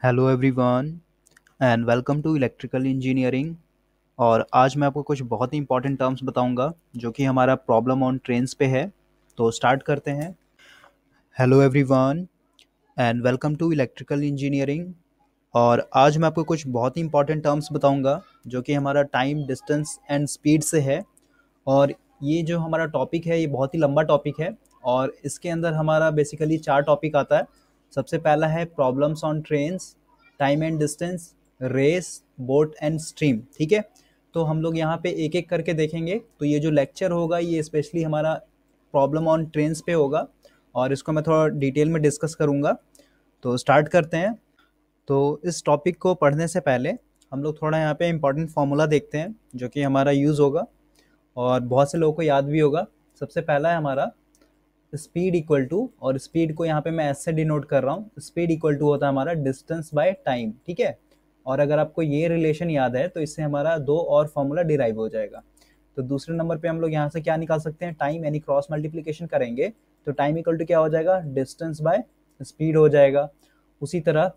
Hello everyone and welcome to electrical engineering. और आज मैं आपको कुछ बहुत ही इंपॉर्टेंट टर्म्स बताऊंगा जो कि हमारा प्रॉब्लम ऑन ट्रेन्स पे है। तो स्टार्ट करते हैं। Hello everyone and welcome to electrical engineering. और आज मैं आपको कुछ बहुत ही इंपॉर्टेंट टर्म्स बताऊंगा जो कि हमारा टाइम, डिस्टेंस एंड स्पीड से है। और ये जो हमारा टॉपिक है ये बहुत ही लंबा टॉपिक है और इसके अंदर हमारा बेसिकली 4 टॉपिक आता है। सबसे पहला है problems on trains, time and distance, race, boat and stream. ठीक है, तो हम लोग यहाँ पे एक एक करके देखेंगे। तो ये जो लेक्चर होगा ये स्पेशली हमारा प्रॉब्लम ऑन ट्रेन्स पे होगा और इसको मैं थोड़ा डिटेल में डिस्कस करूँगा। तो स्टार्ट करते हैं। तो इस टॉपिक को पढ़ने से पहले हम लोग थोड़ा यहाँ पे इम्पोर्टेंट फार्मूला देखते हैं जो कि हमारा यूज़ होगा और बहुत से लोगों को याद भी होगा। सबसे पहला है हमारा स्पीड इक्वल टू, और स्पीड को यहाँ पे मैं एस से डिनोट कर रहा हूँ। स्पीड इक्वल टू होता है हमारा डिस्टेंस बाय टाइम। ठीक है, और अगर आपको ये रिलेशन याद है तो इससे हमारा दो और फॉर्मूला डिराइव हो जाएगा। तो दूसरे नंबर पे हम लोग यहाँ से क्या निकाल सकते हैं, टाइम, यानी क्रॉस मल्टीप्लीकेशन करेंगे तो टाइम इक्वल टू क्या हो जाएगा, डिस्टेंस बाय स्पीड हो जाएगा। उसी तरह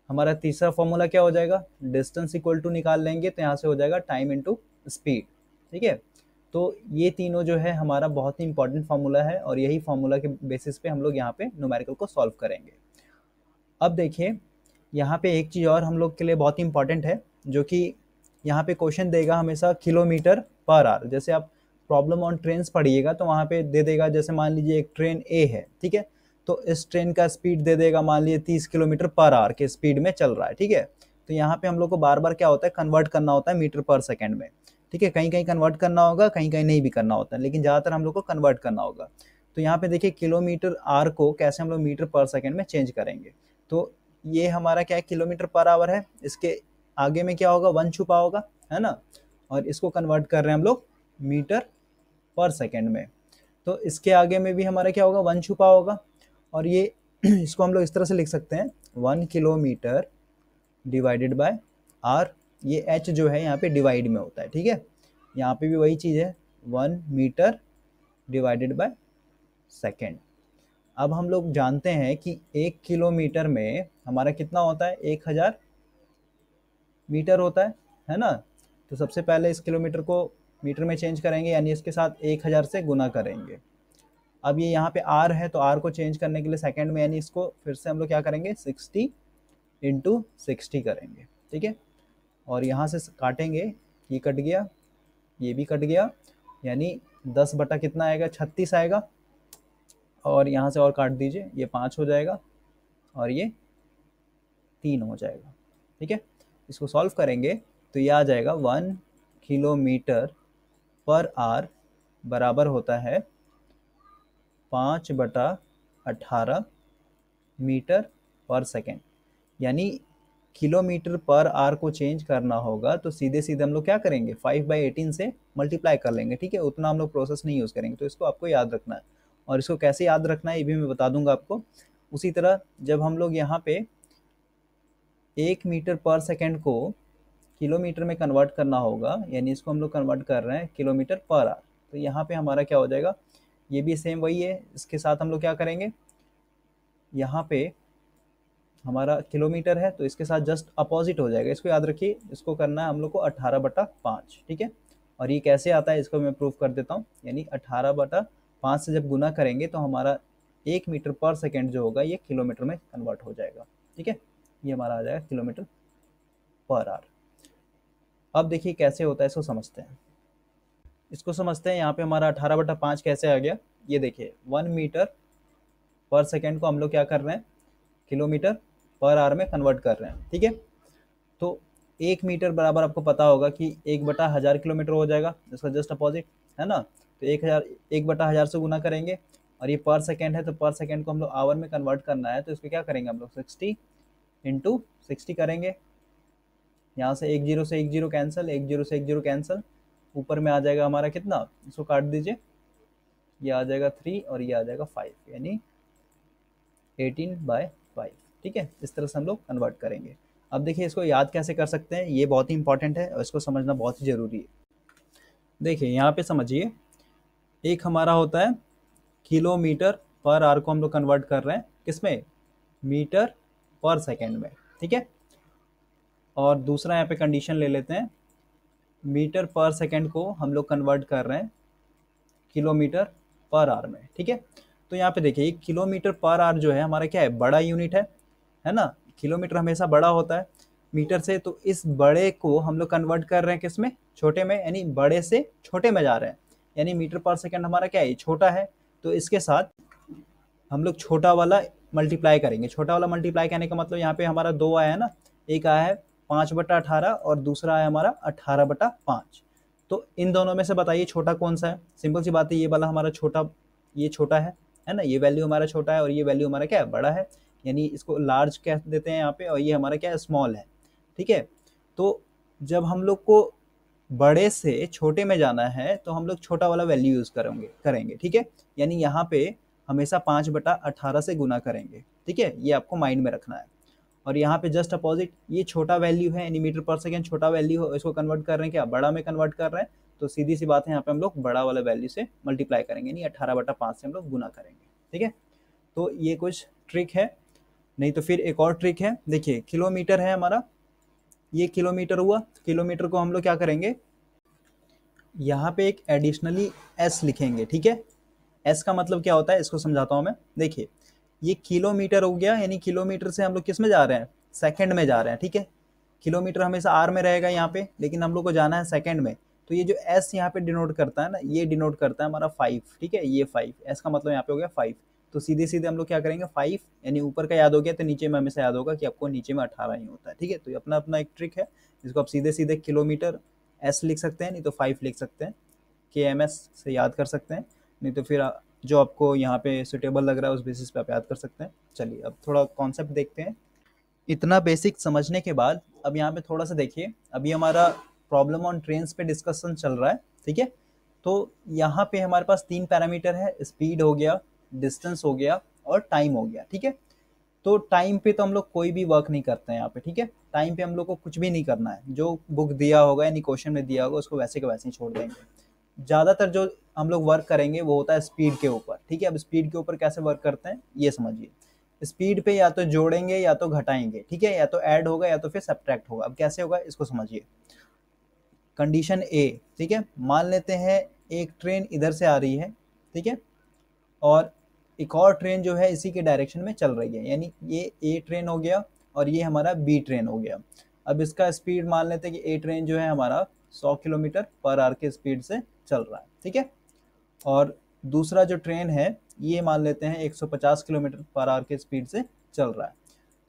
हमारा तीसरा फॉर्मूला क्या हो जाएगा, डिस्टेंस इक्वल टू निकाल लेंगे तो यहाँ से हो जाएगा टाइम इंटू स्पीड। ठीक है, तो ये तीनों जो है हमारा बहुत ही इंपॉर्टेंट फार्मूला है और यही फार्मूला के बेसिस पे हम लोग यहाँ पे न्यूमेरिकल को सॉल्व करेंगे। अब देखिए, यहाँ पे एक चीज़ और हम लोग के लिए बहुत ही इंपॉर्टेंट है जो कि यहाँ पे क्वेश्चन देगा हमेशा किलोमीटर पर आवर। जैसे आप प्रॉब्लम ऑन ट्रेन्स पढ़िएगा तो वहाँ पे दे देगा, जैसे मान लीजिए एक ट्रेन ए है, ठीक है, तो इस ट्रेन का स्पीड दे देगा मान लीजिए 30 किलोमीटर पर आवर के स्पीड में चल रहा है। ठीक है, तो यहाँ पे हम लोग को बार बार क्या होता है, कन्वर्ट करना होता है मीटर पर सेकेंड में। ठीक है, कहीं कहीं कन्वर्ट करना होगा, कहीं कहीं नहीं भी करना होता है, लेकिन ज़्यादातर हम लोग को कन्वर्ट करना होगा। तो यहाँ पे देखिए किलोमीटर आर को कैसे हम लोग मीटर पर सेकेंड में चेंज करेंगे। तो ये हमारा क्या है, किलोमीटर पर आवर है, इसके आगे में क्या होगा, वन छुपा होगा, है ना, और इसको कन्वर्ट कर रहे हैं हम लोग मीटर पर सेकेंड में। तो इसके आगे में भी हमारा क्या होगा, वन छुपा होगा, और ये इसको हम लोग इस तरह से लिख सकते हैं, 1 किलोमीटर डिवाइडेड बाय आर। ये एच जो है यहाँ पे डिवाइड में होता है। ठीक है, यहाँ पे भी वही चीज़ है, 1 मीटर डिवाइडेड बाय सेकेंड। अब हम लोग जानते हैं कि 1 किलोमीटर में हमारा कितना होता है, 1000 मीटर होता है ना। तो सबसे पहले इस किलोमीटर को मीटर में चेंज करेंगे, यानी इसके साथ 1000 से गुना करेंगे। अब ये यहाँ पे आर है तो आर को चेंज करने के लिए सेकंड में, यानी इसको फिर से हम लोग क्या करेंगे, 60 × 60 करेंगे। ठीक है, और यहाँ से काटेंगे, ये कट गया, ये भी कट गया, यानी 10 बटा कितना आएगा, 36 आएगा। और यहाँ से और काट दीजिए, ये 5 हो जाएगा और ये 3 हो जाएगा। ठीक है, इसको सॉल्व करेंगे तो ये आ जाएगा 1 किलोमीटर पर आवर बराबर होता है 5/18 मीटर पर सेकेंड। यानी किलोमीटर पर आवर को चेंज करना होगा तो सीधे सीधे हम लोग क्या करेंगे, 5/18 से मल्टीप्लाई कर लेंगे। ठीक है, उतना हम लोग प्रोसेस नहीं यूज़ करेंगे, तो इसको आपको याद रखना है। और इसको कैसे याद रखना है ये भी मैं बता दूंगा आपको। उसी तरह जब हम लोग यहाँ पे 1 मीटर पर सेकेंड को किलोमीटर में कन्वर्ट करना होगा, यानी इसको हम लोग कन्वर्ट कर रहे हैं किलोमीटर पर आवर, तो यहाँ पे हमारा क्या हो जाएगा, ये भी सेम वही है। इसके साथ हम लोग क्या करेंगे, यहाँ पे हमारा किलोमीटर है तो इसके साथ जस्ट अपोजिट हो जाएगा। इसको याद रखिए, इसको करना है हम लोग को 18/5। ठीक है, और ये कैसे आता है इसको मैं प्रूफ कर देता हूँ। यानी 18/5 से जब गुना करेंगे तो हमारा 1 मीटर पर सेकेंड जो होगा ये किलोमीटर में कन्वर्ट हो जाएगा। ठीक है, ये हमारा आ जाएगा किलोमीटर पर आवर। अब देखिए कैसे होता है, इसको समझते हैं। यहाँ पे हमारा 18/5 कैसे आ गया, ये देखिए 1 मीटर पर सेकेंड को हम लोग क्या कर रहे हैं, किलोमीटर पर आवर में कन्वर्ट कर रहे हैं। ठीक है, तो 1 मीटर बराबर आपको पता होगा कि 1/1000 किलोमीटर हो जाएगा, इसका जस्ट अपोजिट, है ना। तो 1/1000 से गुना करेंगे, और ये पर सेकेंड है तो पर सेकेंड को हम लोग आवर में कन्वर्ट करना है, तो इसको क्या करेंगे हम लोग, 60 × 60 करेंगे। यहाँ से 10 से 10 कैंसिल, 10 से 10 कैंसिल, ऊपर में आ जाएगा हमारा कितना, इसको काट दीजिए, ये आ जाएगा 3 और ये आ जाएगा 5, यानी 18/5। ठीक है, इस तरह से हम लोग कन्वर्ट करेंगे। अब देखिए इसको याद कैसे कर सकते हैं, ये बहुत ही इंपॉर्टेंट है और इसको समझना बहुत ही ज़रूरी है। देखिए यहाँ पे समझिए, एक हमारा होता है किलोमीटर पर आवर को हम लोग कन्वर्ट कर रहे हैं किसमें, मीटर पर सेकेंड में। ठीक है। और दूसरा यहाँ पे कंडीशन ले लेते हैं, मीटर पर सेकंड को हम लोग कन्वर्ट कर रहे हैं किलोमीटर पर आवर में। ठीक है, तो यहाँ पे देखिए किलोमीटर पर आवर जो है हमारा क्या है, बड़ा यूनिट है ना। किलोमीटर हमेशा बड़ा होता है मीटर से, तो इस बड़े को हम लोग कन्वर्ट कर रहे हैं किसमें, छोटे में, यानी बड़े से छोटे में जा रहे हैं। यानी मीटर पर सेकंड हमारा क्या है, छोटा है, तो इसके साथ हम लोग छोटा वाला मल्टीप्लाई करेंगे। छोटा वाला मल्टीप्लाई करने का मतलब यहाँ पे हमारा दो आया है ना, एक आया है 5/18 और दूसरा आया हमारा 18/5। तो इन दोनों में से बताइए छोटा कौन सा है। सिंपल सी बात है, ये वाला हमारा छोटा, ये छोटा है ना, ये वैल्यू हमारा छोटा है और ये वैल्यू हमारा क्या है, बड़ा है। यानी इसको लार्ज कह देते हैं यहाँ पे, और ये हमारा क्या है, स्मॉल है। ठीक है, तो जब हम लोग को बड़े से छोटे में जाना है तो हम लोग छोटा वाला वैल्यू यूज करेंगे। ठीक है, यानी यहाँ पे हमेशा 5/18 से गुना करेंगे। ठीक है, ये आपको माइंड में रखना है। और यहाँ पे जस्ट अपोजिट ये छोटा वैल्यू है, यानी मीटर पर सेकेंड छोटा वैल्यू है, इसको कन्वर्ट कर रहे हैं क्या, बड़ा में कन्वर्ट कर रहे हैं। तो सीधी सी बात है, यहाँ पे हम लोग बड़ा वाला वैल्यू से मल्टीप्लाई करेंगे, यानी 18/5 से हम लोग गुना करेंगे। ठीक है, तो ये कुछ ट्रिक है। नहीं तो फिर एक और ट्रिक है, देखिए किलोमीटर है हमारा, ये किलोमीटर हुआ, किलोमीटर को हम लोग क्या करेंगे, यहाँ पे एक एडिशनली एस लिखेंगे। ठीक है, एस का मतलब क्या होता है, इसको समझाता हूँ मैं। देखिए ये किलोमीटर हो गया, यानी किलोमीटर से हम लोग किस में जा रहे हैं, सेकंड में जा रहे हैं। ठीक है, किलोमीटर हमेशा आर में रहेगा यहाँ पे, लेकिन हम लोग को जाना है सेकंड में। तो ये जो एस यहाँ पे डिनोट करता है ना, ये डिनोट करता है हमारा 5। ठीक है, ये 5, एस का मतलब यहाँ पे हो गया 5। तो सीधे सीधे हम लोग क्या करेंगे, 5 यानी ऊपर का याद हो गया तो नीचे में हमेशा याद होगा कि आपको नीचे में 18 ही होता है। ठीक है, तो ये अपना अपना एक ट्रिक है, जिसको आप सीधे सीधे किलोमीटर एस लिख सकते हैं, नहीं तो 5 लिख सकते हैं, के एम एस से याद कर सकते हैं। नहीं तो फिर जो आपको यहाँ पे सुटेबल लग रहा है उस बेसिस पे आप याद कर सकते हैं। चलिए अब थोड़ा कॉन्सेप्ट देखते हैं। इतना बेसिक समझने के बाद अब यहाँ पे थोड़ा सा देखिए, अभी हमारा प्रॉब्लम ऑन ट्रेन्स पे डिस्कशन चल रहा है। ठीक है, तो यहाँ पे हमारे पास 3 पैरामीटर है, स्पीड हो गया, डिस्टेंस हो गया और टाइम हो गया। ठीक है, तो टाइम पे तो हम लोग कोई भी वर्क नहीं करते हैं यहाँ पे। ठीक है, टाइम पे हम लोग को कुछ भी नहीं करना है, जो बुक दिया होगा यानी क्वेश्चन में दिया होगा उसको वैसे के वैसे ही छोड़ देंगे। ज़्यादातर जो हम लोग वर्क करेंगे वो होता है स्पीड के ऊपर। ठीक है, अब स्पीड के ऊपर कैसे वर्क करते हैं ये समझिए। स्पीड पे या तो जोड़ेंगे या तो घटाएंगे। ठीक है, या तो ऐड होगा या तो फिर सब्ट्रैक्ट होगा। अब कैसे होगा इसको समझिए। कंडीशन ए, ठीक है, मान लेते हैं एक ट्रेन इधर से आ रही है। ठीक है, और एक और ट्रेन जो है इसी के डायरेक्शन में चल रही है, यानी ये ए ट्रेन हो गया और ये हमारा बी ट्रेन हो गया। अब इसका स्पीड मान लेते हैं कि ए ट्रेन जो है हमारा 100 किलोमीटर पर आवर के स्पीड से चल रहा है। ठीक है, और दूसरा जो ट्रेन है ये मान लेते हैं 150 किलोमीटर पर आवर के स्पीड से चल रहा है।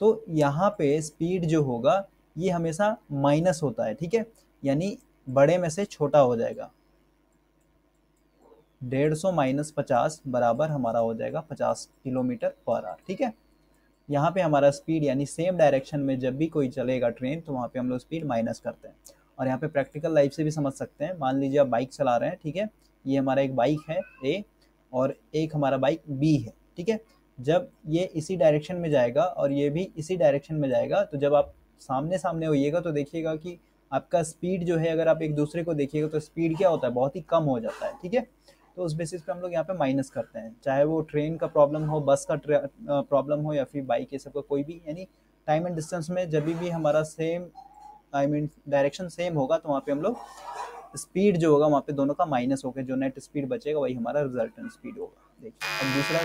तो यहाँ पे स्पीड जो होगा ये हमेशा माइनस होता है। ठीक है, यानी बड़े में से छोटा हो जाएगा। 150 माइनस 50 बराबर हमारा हो जाएगा 50 किलोमीटर पर आवर। ठीक है, यहाँ पे हमारा स्पीड यानी सेम डायरेक्शन में जब भी कोई चलेगा ट्रेन तो वहाँ पे हम लोग स्पीड माइनस करते हैं। और यहाँ पे प्रैक्टिकल लाइफ से भी समझ सकते हैं। मान लीजिए आप बाइक चला रहे हैं। ठीक है, ये हमारा एक बाइक है ए और एक हमारा बाइक बी है। ठीक है, जब ये इसी डायरेक्शन में जाएगा और ये भी इसी डायरेक्शन में जाएगा, तो जब आप सामने सामने होइएगा तो देखिएगा कि आपका स्पीड जो है, अगर आप एक दूसरे को देखिएगा तो स्पीड क्या होता है, बहुत ही कम हो जाता है। ठीक है, तो उस बेसिस पे हम लोग यहाँ पे माइनस करते हैं, चाहे वो ट्रेन का प्रॉब्लम हो, बस का प्रॉब्लम हो या फिर बाइक, ये सब का कोई भी, यानी टाइम एंड डिस्टेंस में जब भी हमारा सेम डायरेक्शन सेम होगा तो वहाँ पे हम लोग स्पीड जो होगा वहाँ पे दोनों का माइनस होकर जो नेट स्पीड बचेगा वही हमारा रिजल्टेंट स्पीड होगा। देखिए अब दूसरा,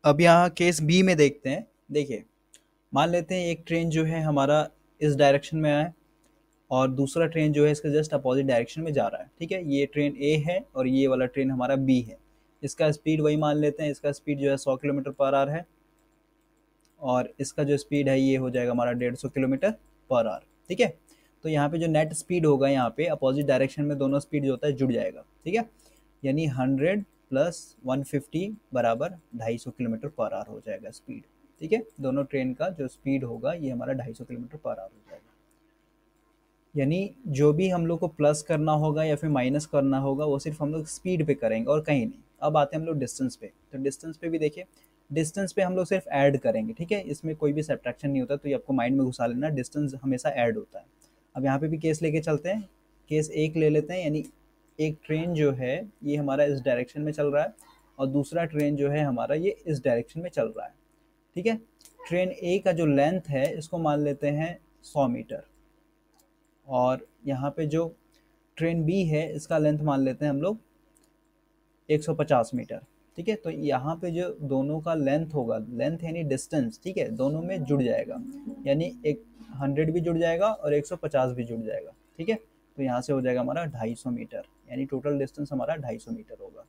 अब यहाँ केस बी में देखते हैं। देखिए मान लेते हैं एक ट्रेन जो है हमारा इस डायरेक्शन में आया और दूसरा ट्रेन जो है इसके जस्ट अपोजिट डायरेक्शन में जा रहा है। ठीक है, ये ट्रेन ए है और ये वाला ट्रेन हमारा बी है। इसका स्पीड वही मान लेते हैं, इसका स्पीड जो है 100 किलोमीटर पर आवर है और इसका जो स्पीड है ये हो जाएगा हमारा 150 किलोमीटर पर आवर। ठीक है, तो यहाँ पे जो नेट स्पीड होगा यहाँ पे अपोजिट डायरेक्शन में दोनों स्पीड जो होता है जुड़ जाएगा। ठीक है, यानी 100 प्लस 150 बराबर 250 किलोमीटर पर आवर हो जाएगा स्पीड। ठीक है, दोनों ट्रेन का जो स्पीड होगा ये हमारा 250 किलोमीटर पर आवर हो जाएगा। यानी जो भी हम लोग को प्लस करना होगा या फिर माइनस करना होगा वो सिर्फ हम लोग स्पीड पे करेंगे और कहीं नहीं। अब आते हैं हम लोग डिस्टेंस पे। तो डिस्टेंस पे भी देखिए, डिस्टेंस पे हम लोग सिर्फ ऐड करेंगे। ठीक है, इसमें कोई भी सब्ट्रैक्शन नहीं होता, तो ये आपको माइंड में घुसा लेना, डिस्टेंस हमेशा ऐड होता है। अब यहाँ पे भी केस लेके चलते हैं, केस एक ले लेते हैं, यानी एक ट्रेन जो है ये हमारा इस डायरेक्शन में चल रहा है और दूसरा ट्रेन जो है हमारा ये इस डायरेक्शन में चल रहा है। ठीक है, ट्रेन ए का जो लेंथ है इसको मान लेते हैं 100 मीटर, और यहाँ पे जो ट्रेन बी है इसका लेंथ मान लेते हैं हम लोग 150 मीटर। ठीक है, तो यहाँ पे जो दोनों का लेंथ होगा, लेंथ यानी डिस्टेंस, ठीक है, दोनों में जुड़ जाएगा, यानी एक 100 भी जुड़ जाएगा और 150 भी जुड़ जाएगा। ठीक है, तो यहाँ से हो जाएगा हमारा 250 मीटर, यानी टोटल डिस्टेंस हमारा 250 मीटर होगा।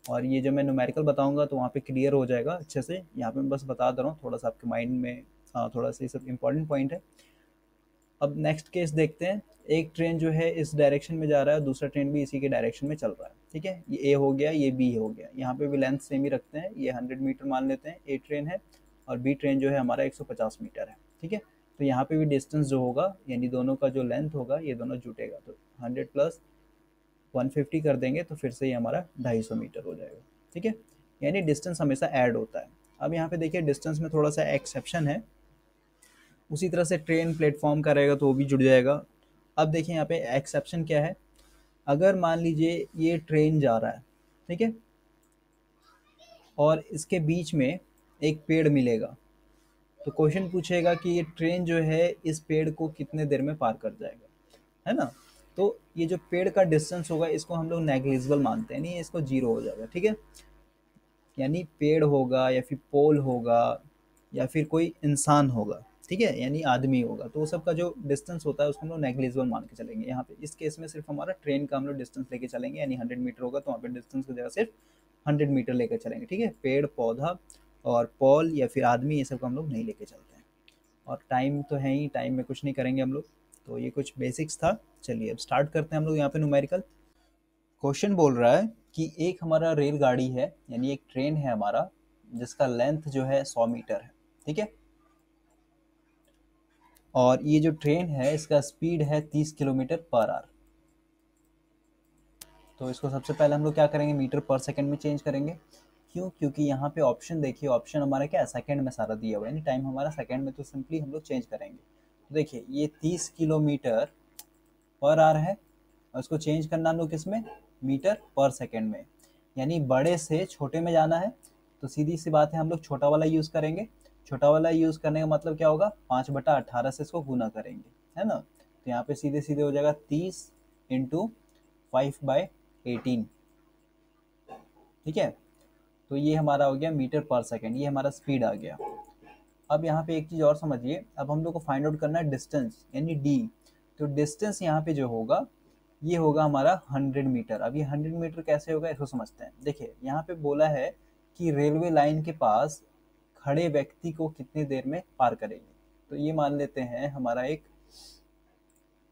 और ये जो मैं न्यूमेरिकल बताऊंगा तो वहाँ पे क्लियर हो जाएगा अच्छे से। यहाँ पे मैं बस बता दे रहा हूँ, थोड़ा सा आपके माइंड में थोड़ा सा ये सब इंपॉर्टेंट पॉइंट है। अब नेक्स्ट केस देखते हैं। एक ट्रेन जो है इस डायरेक्शन में जा रहा है, दूसरा ट्रेन भी इसी के डायरेक्शन में चल रहा है। ठीक है, ये ए हो गया, ये बी हो गया, यहाँ पे भी लेंथ सेम ही रखते हैं, ये 100 मीटर मान लेते हैं ए ट्रेन है, और बी ट्रेन जो है हमारा 150 मीटर है। ठीक है, तो यहाँ पे भी डिस्टेंस जो होगा, यानी दोनों का जो लेंथ होगा ये दोनों जुटेगा, तो 100 प्लस 150 कर देंगे तो फिर से ये हमारा 250 मीटर हो जाएगा। ठीक है, यानी डिस्टेंस हमेशा ऐड होता है। अब यहाँ पे देखिए डिस्टेंस में थोड़ा सा एक्सेप्शन है, उसी तरह से ट्रेन प्लेटफॉर्म का रहेगा तो वो भी जुड़ जाएगा। अब देखिए यहाँ पे एक्सेप्शन क्या है, अगर मान लीजिए ये ट्रेन जा रहा है, ठीक है, और इसके बीच में एक पेड़ मिलेगा, तो क्वेश्चन पूछेगा कि ये ट्रेन जो है इस पेड़ को कितने देर में पार कर जाएगा, है ना। तो ये जो पेड़ का डिस्टेंस होगा इसको हम लोग नेग्लिजिबल मानते हैं, नहीं इसको जीरो हो जाएगा। ठीक है, यानी पेड़ होगा या फिर पोल होगा या फिर कोई इंसान होगा, ठीक है, यानी आदमी होगा, तो वो सब का जो डिस्टेंस होता है उसको हम लोग नेग्लिजिबल मान के चलेंगे। यहाँ पे इस केस में सिर्फ हमारा ट्रेन का हम लोग डिस्टेंस लेके चलेंगे, यानी 100 मीटर होगा तो वहाँ पे डिस्टेंस की जगह सिर्फ 100 मीटर लेकर चलेंगे। ठीक है, पेड़ पौधा और पॉल या फिर आदमी ये सब को हम लोग नहीं लेके चलते हैं। और टाइम तो है ही, टाइम में कुछ नहीं करेंगे हम लोग। तो ये कुछ बेसिक्स था। चलिए अब स्टार्ट करते हैं हम लोग यहाँ पे न्यूमेरिकल। क्वेश्चन बोल रहा है कि एक हमारा रेलगाड़ी है, यानी एक ट्रेन है हमारा, जिसका लेंथ जो है 100 मीटर है। ठीक है, और ये जो ट्रेन है इसका स्पीड है 30 किलोमीटर पर आवर। तो इसको सबसे पहले हम लोग क्या करेंगे, मीटर पर सेकंड में चेंज करेंगे। क्यों? क्योंकि यहाँ पे ऑप्शन देखिए, ऑप्शन हमारा क्या है, सेकंड में सारा दिया हुआ है, यानी टाइम हमारा सेकंड में, तो सिंपली हम लोग चेंज करेंगे। तो देखिए ये 30 किलोमीटर पर आवर है, और इसको चेंज करना हम लोग किस में, मीटर पर सेकंड में, यानी बड़े से छोटे में जाना है। तो सीधी सी बात है, हम लोग छोटा वाला यूज़ करेंगे। छोटा वाला यूज़ करने का मतलब क्या होगा, 5/18 से इसको गुना करेंगे, है ना। तो यहाँ पे सीधे सीधे हो जाएगा 30 इंटू 5/18। ठीक है, तो ये हमारा हो गया मीटर पर सेकंड, ये हमारा स्पीड आ गया। अब यहाँ पे एक चीज़ और समझिए, अब हम लोग को फाइंड आउट करना है डिस्टेंस, यानी डी। तो डिस्टेंस यहाँ पे जो होगा ये होगा हमारा 100 मीटर। अब ये 100 मीटर कैसे होगा इसको समझते हैं। देखिए यहाँ पे बोला है कि रेलवे लाइन के पास खड़े व्यक्ति को कितनी देर में पार करेगी। तो ये मान लेते हैं हमारा एक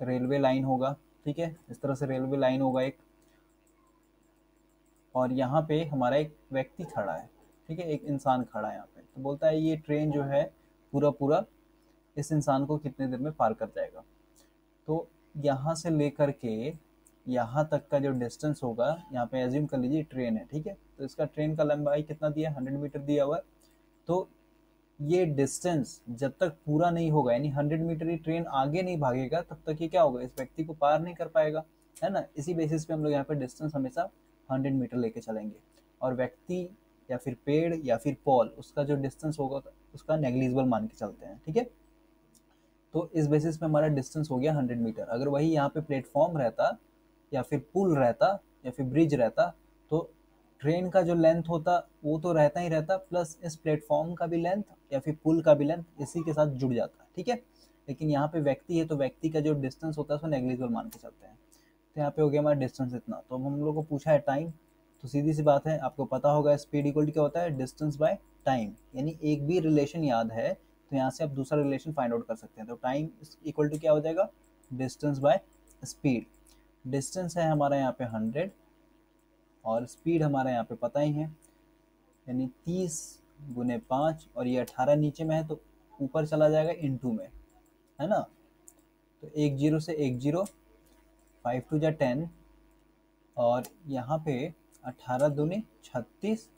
रेलवे लाइन होगा, ठीक है, इस तरह से रेलवे लाइन होगा एक, और यहाँ पे हमारा एक व्यक्ति खड़ा है, ठीक है, एक इंसान खड़ा है यहाँ पे। तो बोलता है ये ट्रेन जो है पूरा पूरा इस इंसान को कितने देर में पार कर जाएगा। तो यहाँ से लेकर के यहाँ तक का जो डिस्टेंस होगा, यहाँ पे एज्यूम कर लीजिए ट्रेन है, ठीक है, तो इसका ट्रेन का लंबाई कितना दिया है, 100 मीटर दिया हुआ है। तो ये डिस्टेंस जब तक पूरा नहीं होगा, यानी 100 मीटर ये ट्रेन आगे नहीं भागेगा, तब तक ये क्या होगा, इस व्यक्ति को पार नहीं कर पाएगा, है ना। इसी बेसिस पे हम लोग यहाँ पे डिस्टेंस हमेशा 100 मीटर लेके चलेंगे, और व्यक्ति या फिर पेड़ या फिर पॉल, उसका जो डिस्टेंस होगा उसका नेग्लिजिबल मान के चलते हैं। ठीक है, तो इस बेसिस पे हमारा डिस्टेंस हो गया 100 मीटर। अगर वही यहाँ पे प्लेटफॉर्म रहता या फिर पुल रहता या फिर ब्रिज रहता, तो ट्रेन का जो लेंथ होता वो तो रहता ही रहता, प्लस इस प्लेटफॉर्म का भी लेंथ या फिर पुल का भी लेंथ इसी के साथ जुड़ जाता। ठीक है, लेकिन यहाँ पे व्यक्ति है तो व्यक्ति का जो डिस्टेंस होता है उसको नेग्लिजिबल मान के चलते हैं। तो यहाँ पे हो गया हमारा डिस्टेंस इतना। तो अब हम लोग को पूछा है टाइम, तो सीधी सी बात है, आपको पता होगा स्पीड इक्वल टू क्या होता है, डिस्टेंस बाय टाइम, यानी एक भी रिलेशन याद है तो यहाँ से आप दूसरा रिलेशन फाइंड आउट कर सकते हैं। तो टाइम इक्वल टू क्या हो जाएगा, डिस्टेंस बाय स्पीड। डिस्टेंस है हमारा यहाँ पे 100 और स्पीड हमारा यहाँ पे पता ही है, यानी 30 गुने 5, और ये 18 नीचे में है तो ऊपर चला जाएगा इनटू में, है ना। तो 1 0 से 1 0, 5 2 जा 10, और यहाँ पे 18 दूनी 36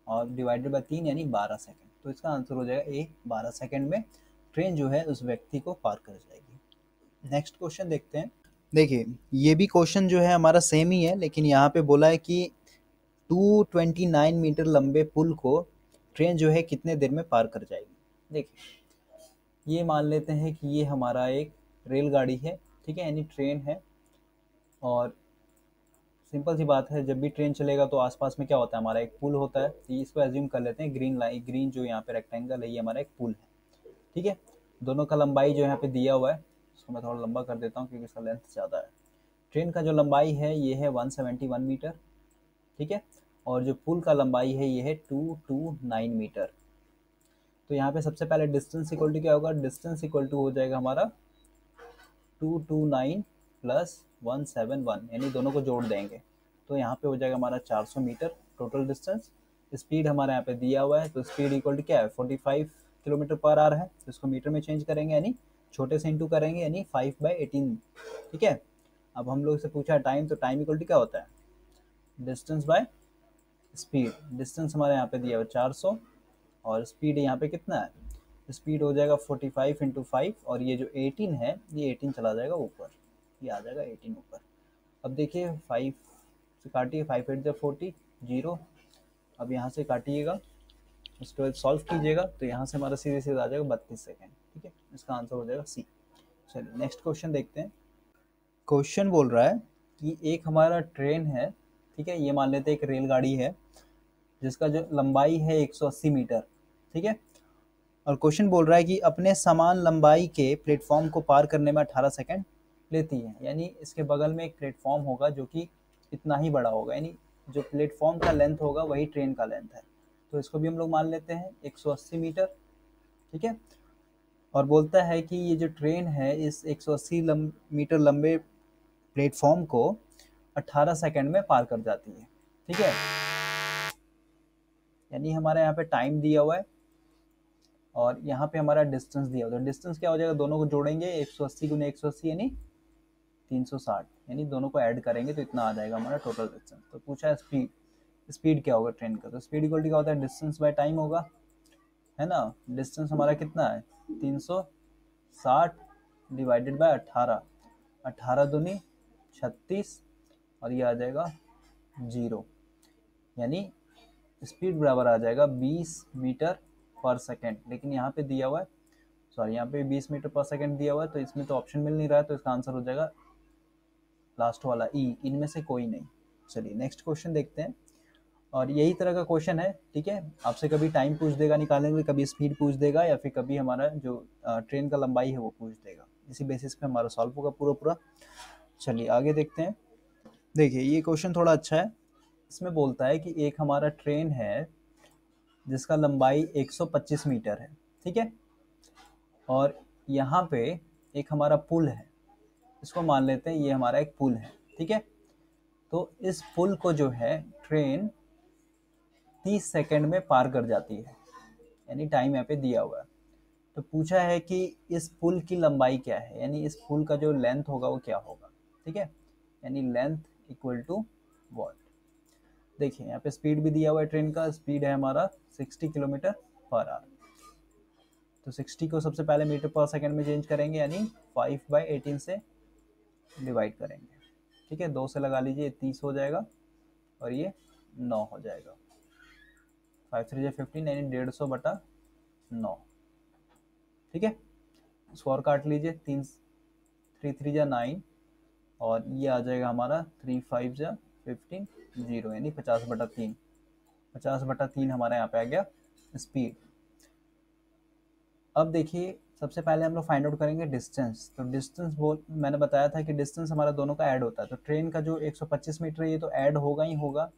और डिवाइडेड बाय 3 यानी 12 सेकंड। तो इसका आंसर हो जाएगा ए, 12 सेकंड में ट्रेन जो है उस व्यक्ति को पार कर जाएगी। नेक्स्ट क्वेश्चन देखते हैं। देखिए ये भी क्वेश्चन जो है हमारा सेम ही है, लेकिन यहाँ पे बोला है कि 229 मीटर लंबे पुल को ट्रेन जो है कितने देर में पार कर जाएगी। देखिए ये मान लेते हैं कि ये हमारा एक रेलगाड़ी है, ठीक है, यानी ट्रेन है। और सिंपल सी बात है, जब भी ट्रेन चलेगा तो आसपास में क्या होता है, हमारा एक पुल होता है। तो इसको एज्यूम कर लेते हैं ग्रीन लाइन, ग्रीन जो यहाँ पे रेक्टेंगल है ये हमारा एक पुल है, ठीक है। दोनों का लंबाई जो यहाँ पे दिया हुआ है, इसको मैं थोड़ा लंबा कर देता हूँ क्योंकि इसका लेंथ ज़्यादा है। ट्रेन का जो लंबाई है ये है 171 मीटर, ठीक है। और जो पुल का लंबाई है ये है 229 मीटर। तो यहाँ पे सबसे पहले डिस्टेंस इक्वल टू क्या होगा, डिस्टेंस इक्वल टू हो जाएगा हमारा 229 प्लस 171, यानी दोनों को जोड़ देंगे तो यहाँ पे हो जाएगा हमारा 400 मीटर टोटल डिस्टेंस। स्पीड हमारे यहाँ पे दिया हुआ है, तो स्पीड इक्वल टू क्या है, 45 किलोमीटर पर आवर है। तो इसको मीटर में चेंज करेंगे, यानी छोटे से इंटू करेंगे, यानी 5/18, ठीक है। अब हम लोग से पूछा है टाइम, तो टाइम इक्वल टू क्या होता है, डिस्टेंस बाय स्पीड। डिस्टेंस हमारे यहाँ पे दिया हुआ 400 और स्पीड यहाँ पे कितना है, स्पीड हो जाएगा 45 इंटू 5, और ये जो 18 है ये 18 चला जाएगा ऊपर, ये आ जाएगा 18 ऊपर। अब देखिए 5 से काटिए, 5 8 40, 0। अब यहाँ से काटिएगा, उसके बाद सॉल्व कीजिएगा, तो यहाँ से हमारा सीधे सीधे आ जाएगा 32 सेकेंड, ठीक है। इसका आंसर हो जाएगा सी। चलिए नेक्स्ट क्वेश्चन देखते हैं। क्वेश्चन बोल रहा है कि एक हमारा ट्रेन है, ठीक है, ये मान लेते हैं एक रेलगाड़ी है जिसका जो लंबाई है 180 मीटर, ठीक है। और क्वेश्चन बोल रहा है कि अपने समान लंबाई के प्लेटफॉर्म को पार करने में 18 सेकंड लेती है। यानी इसके बगल में एक प्लेटफॉर्म होगा जो कि इतना ही बड़ा होगा, यानी जो प्लेटफॉर्म का लेंथ होगा वही ट्रेन का लेंथ है। तो इसको भी हम लोग मान लेते हैं 180 मीटर, ठीक है। और बोलता है कि ये जो ट्रेन है इस 180 मीटर लंबे प्लेटफॉर्म को 18 सेकंड में पार कर जाती है, ठीक है। यानी हमारे यहाँ पे टाइम दिया हुआ है और यहाँ पे हमारा डिस्टेंस दिया हुआ है। डिस्टेंस क्या हो जाएगा, दोनों को जोड़ेंगे, 180 गुने 180 यानी 360, यानी दोनों को ऐड करेंगे तो इतना आ जाएगा हमारा टोटल डिस्टेंस। तो पूछा है स्पीड, स्पीड क्या होगा ट्रेन का, तो स्पीड इक्वल टू क्या होता है, डिस्टेंस बाय टाइम होगा, है ना। डिस्टेंस हमारा कितना है, 360 डिवाइडेड बाय 18, 18 दूनी 36, और ये आ जाएगा 0, यानी स्पीड बराबर आ जाएगा 20 मीटर पर सेकेंड। लेकिन यहाँ पे दिया हुआ है, सॉरी यहाँ पे 20 मीटर पर सेकेंड दिया हुआ है, तो इसमें तो ऑप्शन मिल नहीं रहा है, तो इसका आंसर हो जाएगा लास्ट वाला ई, इनमें से कोई नहीं। चलिए नेक्स्ट क्वेश्चन देखते हैं। और यही तरह का क्वेश्चन है, ठीक है। आपसे कभी टाइम पूछ देगा निकालने के लिए, कभी स्पीड पूछ देगा, या फिर कभी हमारा जो ट्रेन का लंबाई है वो पूछ देगा। इसी बेसिस पे हमारा सॉल्व होगा पूरा पूरा। चलिए आगे देखते हैं। देखिए ये क्वेश्चन थोड़ा अच्छा है। इसमें बोलता है कि एक हमारा ट्रेन है जिसका लंबाई 125 मीटर है, ठीक है। और यहाँ पे एक हमारा पुल है, इसको मान लेते हैं ये हमारा एक पुल है, ठीक है। तो इस पुल को जो है ट्रेन 30 सेकंड में पार कर जाती है, यानी टाइम यहाँ पे दिया हुआ है। तो पूछा है कि इस पुल की लंबाई क्या है, यानी इस पुल का जो लेंथ होगा वो क्या होगा, ठीक है। यानी लेंथ इक्वल टू वॉट। देखिए यहाँ पे स्पीड भी दिया हुआ है, ट्रेन का स्पीड है हमारा 60 किलोमीटर पर आवर। तो 60 को सबसे पहले मीटर पर सेकंड में चेंज करेंगे, यानी 5/18 से डिवाइड करेंगे, ठीक है। 2 से लगा लीजिए, 30 हो जाएगा और ये 9 हो जाएगा। 5 3 15, यानी 150 बटा 9, ठीक है। स्कोर काट लीजिए, 3 3 3 9, और ये आ जाएगा हमारा 3 5 15, 0, यानी 50/3। 50/3 हमारे यहाँ पे आ गया स्पीड। अब देखिए सबसे पहले हम लोग फाइंड आउट करेंगे डिस्टेंस। तो डिस्टेंस बोल, मैंने बताया था कि डिस्टेंस हमारा दोनों का ऐड होता है। तो ट्रेन का जो 125 मीटर है ये तो ऐड होगा ही होगा,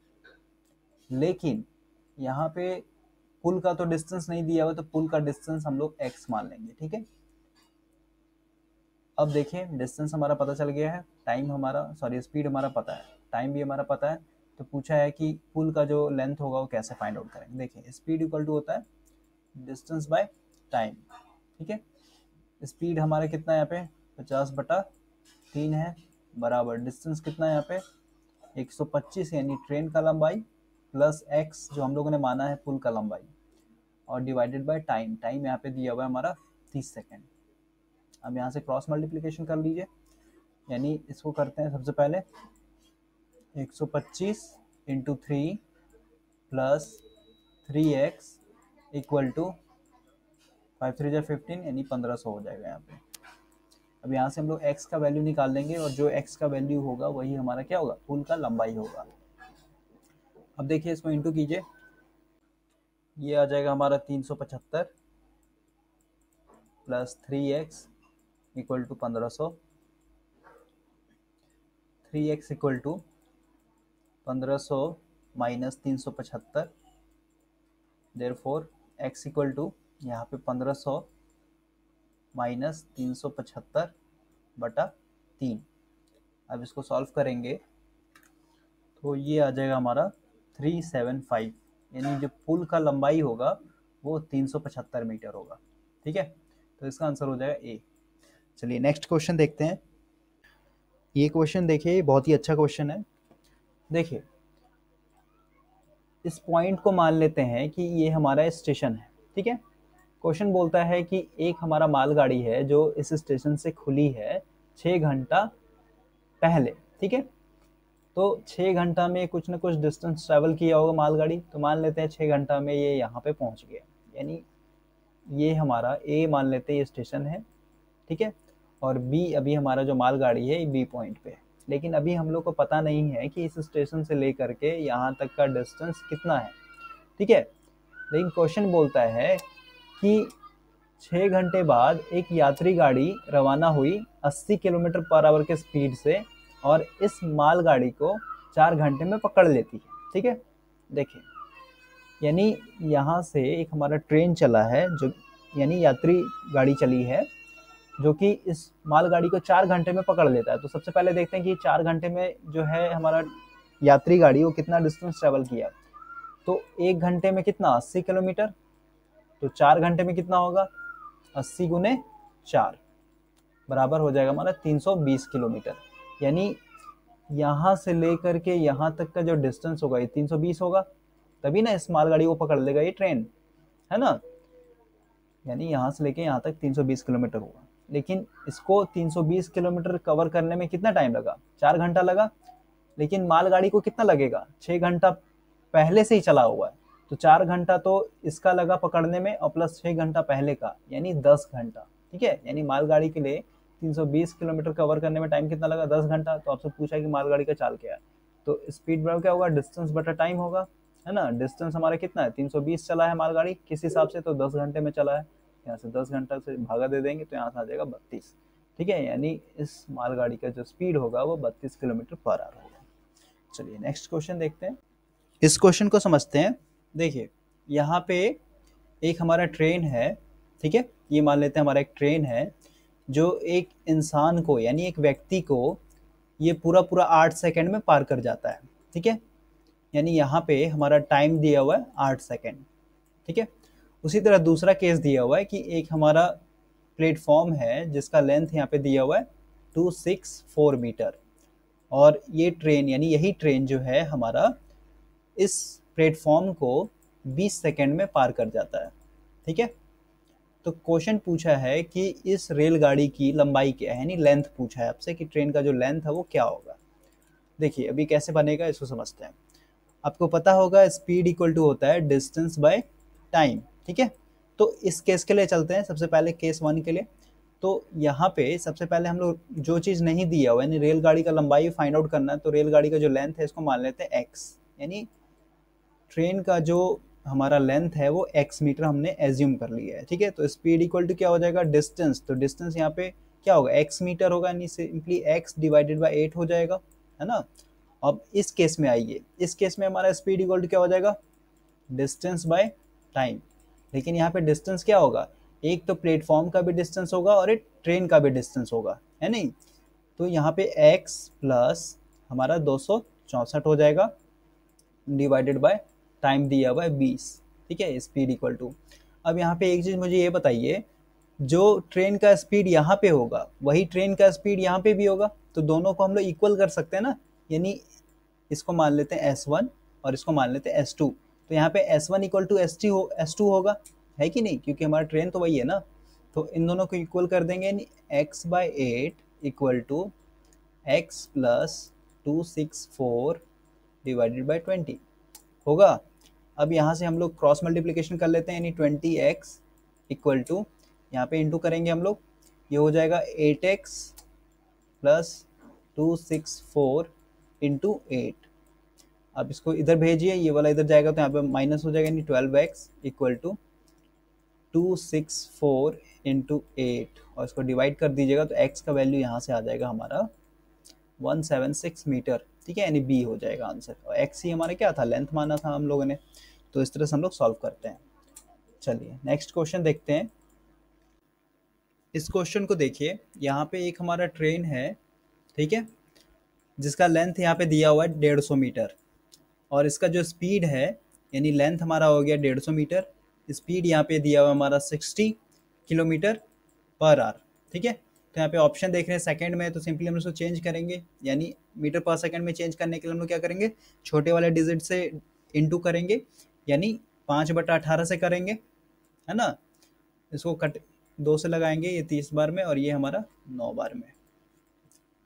लेकिन यहाँ पे पुल का तो डिस्टेंस नहीं दिया हुआ, तो पुल का डिस्टेंस हम लोग x मान लेंगे, ठीक है। अब देखिए डिस्टेंस हमारा पता चल गया है, टाइम हमारा, सॉरी स्पीड हमारा पता है, टाइम भी हमारा पता है। तो पूछा है कि पुल का जो लेंथ होगा वो कैसे फाइंड आउट करेंगे। देखिए स्पीड इक्वल टू होता है डिस्टेंस बाय टाइम, ठीक है। स्पीड हमारा कितना है यहाँ पे 50/3 है, बराबर डिस्टेंस कितना है यहाँ पे 125, यानी ट्रेन का लंबाई, प्लस x जो हम लोगों ने माना है पुल का लंबाई, और डिवाइडेड बाय टाइम। टाइम यहाँ पे दिया हुआ है हमारा 30 सेकेंड। अब यहाँ से क्रॉस मल्टीप्लिकेशन कर लीजिए, यानी इसको करते हैं सबसे पहले 125 into 3 plus 3x equal to 5 3 जा 15 यानी 1500 हो जाएगा यहाँ पे। अब यहाँ से हम लोग x का वैल्यू निकाल लेंगे और जो x का वैल्यू होगा वही हमारा क्या होगा, पुल का लंबाई होगा। अब देखिए इसको इंटू कीजिए, ये आ जाएगा हमारा 375 plus 3x equal to 1500। 3x equal to 1500 minus 375, therefore x equal to यहाँ पे 1500 माइनस 375 बटा 3। अब इसको सॉल्व करेंगे तो ये आ जाएगा हमारा 375, यानी जो पुल का लंबाई होगा वो 375 मीटर होगा। ठीक है, तो इसका आंसर हो जाएगा ए। चलिए नेक्स्ट क्वेश्चन देखते हैं। ये क्वेश्चन देखिए बहुत ही अच्छा क्वेश्चन है। देखिए इस पॉइंट को मान लेते हैं कि ये हमारा स्टेशन है। ठीक है, क्वेश्चन बोलता है कि एक हमारा मालगाड़ी है जो इस स्टेशन से खुली है 6 घंटा पहले। ठीक है, तो 6 घंटा में कुछ ना कुछ डिस्टेंस ट्रैवल किया होगा मालगाड़ी, तो मान लेते हैं 6 घंटा में ये यहाँ पे पहुँच गया, यानी ये हमारा ए मान लेते हैं ये स्टेशन है। ठीक है, और बी अभी हमारा जो मालगाड़ी है बी पॉइंट पे है। लेकिन अभी हम लोग को पता नहीं है कि इस स्टेशन से लेकर के यहाँ तक का डिस्टेंस कितना है। ठीक है, लेकिन क्वेश्चन बोलता है कि 6 घंटे बाद एक यात्री गाड़ी रवाना हुई 80 किलोमीटर पर आवर के स्पीड से और इस मालगाड़ी को 4 घंटे में पकड़ लेती है। ठीक है, देखिए यानी यहाँ से एक हमारा ट्रेन चला है जो यानी यात्री गाड़ी चली है जो कि इस मालगाड़ी को 4 घंटे में पकड़ लेता है। तो सबसे पहले देखते हैं कि 4 घंटे में जो है हमारा यात्री गाड़ी वो कितना डिस्टेंस ट्रेवल किया। तो 1 घंटे में कितना, 80 किलोमीटर, तो 4 घंटे में कितना होगा, 80 गुने 4 बराबर हो जाएगा हमारा 320 किलोमीटर। यानी यहाँ से लेकर के यहाँ तक का जो डिस्टेंस होगा ये 320 होगा, तभी ना इस मालगाड़ी को पकड़ लेगा ये ट्रेन, है ना। यानी यहाँ से लेके यहाँ तक 320 किलोमीटर होगा। लेकिन इसको 320 किलोमीटर कवर करने में कितना टाइम लगा, 4 घंटा लगा। लेकिन मालगाड़ी को कितना लगेगा, 6 घंटा पहले से ही चला हुआ है, तो 4 घंटा तो इसका लगा पकड़ने में और प्लस 6 घंटा पहले का, यानी 10 घंटा। ठीक है, यानी मालगाड़ी के लिए 320 किलोमीटर कवर करने में टाइम कितना लगा, 10 घंटा। तो आपसे पूछा है कि मालगाड़ी का चाल क्या है, तो स्पीड बराबर क्या होगा, डिस्टेंस बटा टाइम होगा, है ना। डिस्टेंस हमारा कितना है, 320 चला है मालगाड़ी किस हिसाब से, तो 10 घंटे में चला है। यहाँ से 10 घंटा से भागा दे देंगे तो यहाँ से आ जाएगा 32। ठीक है, यानी इस मालगाड़ी का जो स्पीड होगा वो 32 किलोमीटर पर आवर होगा। चलिए नेक्स्ट क्वेश्चन देखते हैं। इस क्वेश्चन को समझते हैं। देखिए यहाँ पे एक हमारा ट्रेन है। ठीक है, ये मान लेते हैं हमारा एक ट्रेन है जो एक इंसान को यानी एक व्यक्ति को ये पूरा पूरा 8 सेकंड में पार कर जाता है। ठीक है, यानी यहाँ पे हमारा टाइम दिया हुआ है 8 सेकंड। ठीक है, उसी तरह दूसरा केस दिया हुआ है कि एक हमारा प्लेटफॉर्म है जिसका लेंथ यहाँ पे दिया हुआ है 264 मीटर, और ये ट्रेन यानी यही ट्रेन जो है हमारा इस प्लेटफॉर्म को 20 सेकंड में पार कर जाता है। ठीक है, तो क्वेश्चन पूछा है कि इस रेलगाड़ी की लंबाई क्या है, यानी लेंथ पूछा है आपसे कि ट्रेन का जो लेंथ है वो क्या होगा। देखिए अभी कैसे बनेगा इसको समझते हैं। आपको पता होगा स्पीड इक्वल टू होता है डिस्टेंस बाय टाइम। ठीक है, तो इस केस के लिए चलते हैं, सबसे पहले केस 1 के लिए। तो यहाँ पे सबसे पहले हम लोग जो चीज़ नहीं दिया हुआ यानी रेलगाड़ी का लंबाई फाइंड आउट करना है, तो रेलगाड़ी का जो लेंथ है इसको मान लेते हैं x, यानी ट्रेन का जो हमारा लेंथ है वो x मीटर हमने एज्यूम कर लिया है। ठीक है, तो स्पीड इक्वल टू क्या हो जाएगा, डिस्टेंस, तो डिस्टेंस यहाँ पे क्या होगा, x मीटर होगा, यानी सिंपली x डिवाइडेड बाय 8 हो जाएगा, है ना। अब इस केस में आइए, इस केस में हमारा स्पीड इक्वल टू क्या हो जाएगा, डिस्टेंस बाय टाइम। लेकिन यहाँ पे डिस्टेंस क्या होगा, एक तो प्लेटफॉर्म का भी डिस्टेंस होगा और एक ट्रेन का भी डिस्टेंस होगा, है नहीं। तो यहाँ पे x प्लस हमारा 264 हो जाएगा डिवाइडेड बाय टाइम दिया हुआ है 20। ठीक है, स्पीड इक्वल टू, अब यहाँ पे एक चीज़ मुझे ये बताइए, जो ट्रेन का स्पीड यहाँ पे होगा वही ट्रेन का स्पीड यहाँ पे भी होगा, तो दोनों को हम लोग इक्वल कर सकते हैं ना। यानी इसको मान लेते हैं S1 और इसको मान लेते हैं S2, तो यहाँ पे S1 इक्वल टू S2 होगा, है कि नहीं, क्योंकि हमारा ट्रेन तो वही है ना। तो इन दोनों को इक्वल कर देंगे, यानी x/8 equal to x plus 264 divided by 20 होगा। अब यहाँ से हम लोग क्रॉस मल्टीप्लिकेशन कर लेते हैं, यानी 20x इक्वल टू, यहाँ पे इंटू करेंगे हम लोग, ये हो जाएगा 8x प्लस 264 इंटू 8। अब इसको इधर भेजिए, ये वाला इधर जाएगा तो यहाँ पे माइनस हो जाएगा, यानी 12x इक्वल टू 264 इंटू 8, और इसको डिवाइड कर दीजिएगा तो x का वैल्यू यहाँ से आ जाएगा हमारा 176 मीटर, ठीक है, यानी बी हो जाएगा आंसर। और x ही हमारा क्या था, लेंथ माना था हम लोगों ने। तो इस तरह से हम लोग सॉल्व करते हैं। चलिए नेक्स्ट क्वेश्चन देखते हैं। इस क्वेश्चन को देखिए, यहाँ पे एक हमारा ट्रेन है, ठीक है, जिसका लेंथ यहाँ पे दिया हुआ है 150 मीटर, और इसका जो स्पीड है, यानी लेंथ हमारा हो गया 150 मीटर, स्पीड यहाँ पे दिया हुआ हमारा 60 किलोमीटर पर आवर, ठीक है। तो यहाँ पे ऑप्शन देख रहे हैं सेकंड में, तो सिंपली हम उसको चेंज करेंगे, यानी मीटर पर सेकंड में चेंज करने के लिए हम लोग क्या करेंगे, छोटे वाले डिजिट से इंटू करेंगे, यानी 5/18 से करेंगे, है ना। इसको कट 2 से लगाएंगे, ये 30 बार में और ये हमारा 9 बार में।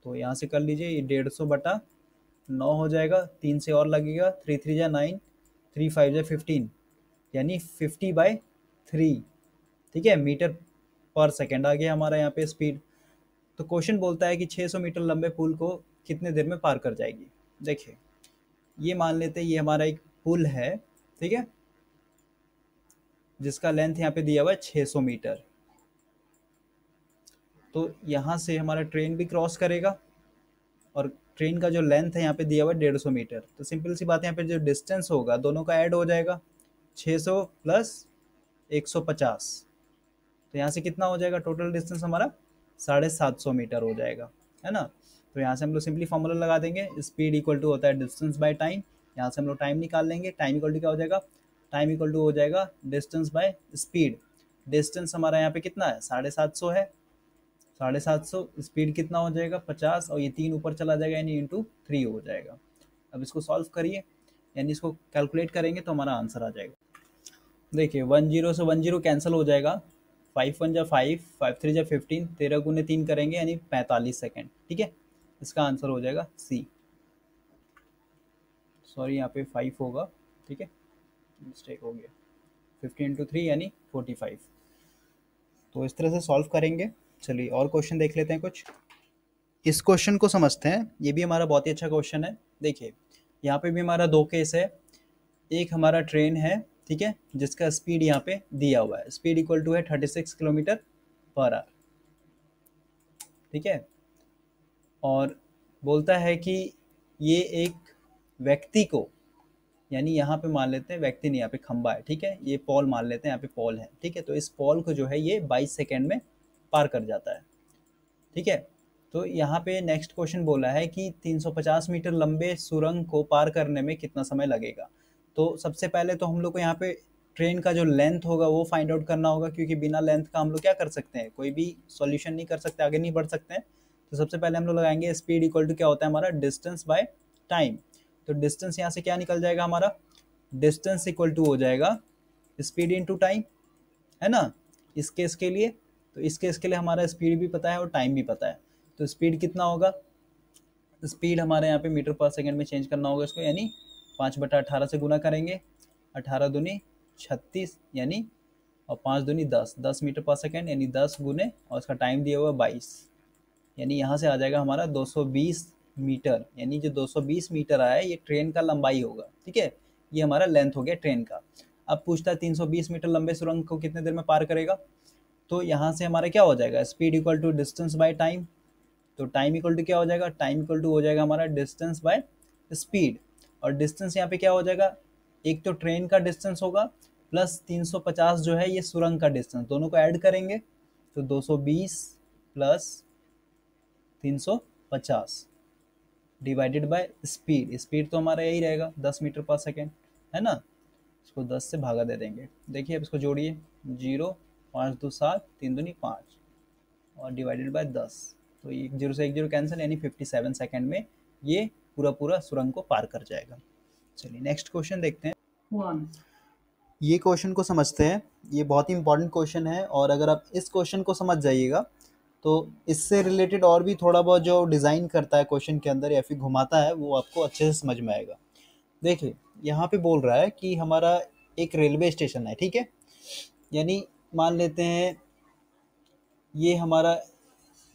तो यहाँ से कर लीजिए, ये 150/9 हो जाएगा, 3 से और लगेगा, 3 3 जा 9, 3 5 जा 15, यानी 50/3, ठीक है, मीटर पर सेकेंड आ गया हमारा यहाँ पे स्पीड। तो क्वेश्चन बोलता है कि 600 मीटर लंबे पुल को कितने देर में पार कर जाएगी। देखिए, ये मान लेते हैं ये हमारा एक पुल है, ठीक है, जिसका लेंथ यहाँ पे दिया हुआ है 600 मीटर। तो यहाँ से हमारा ट्रेन भी क्रॉस करेगा, और ट्रेन का जो लेंथ है यहाँ पे दिया हुआ है 150 मीटर। तो सिंपल सी बात है, यहाँ पे जो डिस्टेंस होगा दोनों का ऐड हो जाएगा, 600 प्लस 150, तो यहाँ से कितना हो जाएगा, टोटल डिस्टेंस हमारा 750 मीटर हो जाएगा, है ना। तो यहाँ से हम लोग सिंपली फॉर्मूला लगा देंगे, स्पीड इक्वल टू होता है डिस्टेंस बाय टाइम। यहाँ से हम लोग टाइम निकाल लेंगे, टाइम इक्वल टू क्या हो जाएगा, टाइम इक्वल टू हो जाएगा डिस्टेंस बाय स्पीड। डिस्टेंस हमारा यहाँ पे कितना है, 750 है, 750, स्पीड कितना हो जाएगा 50, और ये 3 ऊपर चला जाएगा, यानी इंटू 3 हो जाएगा। अब इसको सॉल्व करिए, यानी इसको कैलकुलेट करेंगे तो हमारा आंसर आ जाएगा। देखिए 10 से 10 कैंसिल हो जाएगा, 5 1 जा 5, 5 3 जा 15, 13 गुने 3 करेंगे यानी 45 सेकेंड, ठीक है। इसका आंसर हो जाएगा सी। सॉरी, यहाँ पे 5 होगा, ठीक है, मिस्टेक हो गया, 15 इंटू 3 यानी 45। तो इस तरह से सॉल्व करेंगे। चलिए और क्वेश्चन देख लेते हैं कुछ। इस क्वेश्चन को समझते हैं, ये भी हमारा बहुत ही अच्छा क्वेश्चन है। देखिए यहाँ पे भी हमारा 2 केस है। एक हमारा ट्रेन है, ठीक है, जिसका स्पीड यहाँ पे दिया हुआ है, स्पीड इक्वल टू है 36 किलोमीटर पर आवर, ठीक है, और बोलता है कि ये एक व्यक्ति को, यानी यहाँ पे मान लेते हैं व्यक्ति नहीं, यहाँ पे खंबा है, ठीक है, ये पोल मान लेते हैं, यहाँ पे पोल है, ठीक है, तो इस पोल को जो है ये 22 सेकेंड में पार कर जाता है, ठीक है। तो यहाँ पे नेक्स्ट क्वेश्चन बोला है कि 350 मीटर लंबे सुरंग को पार करने में कितना समय लगेगा। तो सबसे पहले तो हम लोग को यहाँ पे ट्रेन का जो लेंथ होगा वो फाइंड आउट करना होगा, क्योंकि बिना लेंथ का हम लोग क्या कर सकते हैं, कोई भी सॉल्यूशन नहीं कर सकते, आगे नहीं बढ़ सकते हैं। तो सबसे पहले हम लोग लगाएंगे स्पीड इक्वल टू क्या होता है हमारा, डिस्टेंस बाय टाइम। तो डिस्टेंस यहाँ से क्या निकल जाएगा हमारा, डिस्टेंस इक्वल टू हो जाएगा स्पीड इंटू टाइम, है ना, इस केस के लिए। तो इस केस के लिए हमारा स्पीड भी पता है और टाइम भी पता है। तो स्पीड कितना होगा, स्पीड हमारे यहाँ पे मीटर पर सेकंड में चेंज करना होगा इसको, यानी 5/18 से गुना करेंगे, 18 दूनी 36, यानी और 5 दूनी 10, 10 मीटर पर सेकंड, यानी 10 गुने और इसका टाइम दिया हुआ 22, यानी यहाँ से आ जाएगा हमारा 220 मीटर। यानी जो 220 मीटर आया है ये ट्रेन का लंबाई होगा, ठीक है, ये हमारा लेंथ हो गया ट्रेन का। अब पूछता है 320 मीटर लंबे सुरंग को कितने देर में पार करेगा। तो यहाँ से हमारा क्या हो जाएगा, speed equal to distance by time. तो टाइम इक्वल टू क्या हो जाएगा, टाइम इक्वल टू हो जाएगा हमारा डिस्टेंस बाय स्पीड। और डिस्टेंस यहाँ पे क्या हो जाएगा, एक तो ट्रेन का डिस्टेंस होगा प्लस 350 जो है ये सुरंग का डिस्टेंस, दोनों को ऐड करेंगे तो 220 plus 350 divided by speed. Speed तो हमारा यही रहेगा 10 मीटर पर सेकेंड, है ना। इसको 10 से भागा दे देंगे। देखिए अब इसको जोड़िए, 0 5 2 7 3 दूनी 5 और डिवाइडेड बाय 10, तो ये 0 से 1 0 कैंसिल, यानी 57 सेकेंड में ये पूरा पूरा सुरंग को पार कर जाएगा। चलिए नेक्स्ट क्वेश्चन देखते हैं। ये क्वेश्चन को समझते हैं, ये बहुत ही इंपॉर्टेंट क्वेश्चन है, और अगर आप इस क्वेश्चन को समझ जाइएगा तो इससे रिलेटेड और भी थोड़ा बहुत जो डिज़ाइन करता है क्वेश्चन के अंदर या फिर घुमाता है वो आपको अच्छे से समझ में आएगा। देखिए यहाँ पे बोल रहा है कि हमारा एक रेलवे स्टेशन है, ठीक है, यानी मान लेते हैं ये हमारा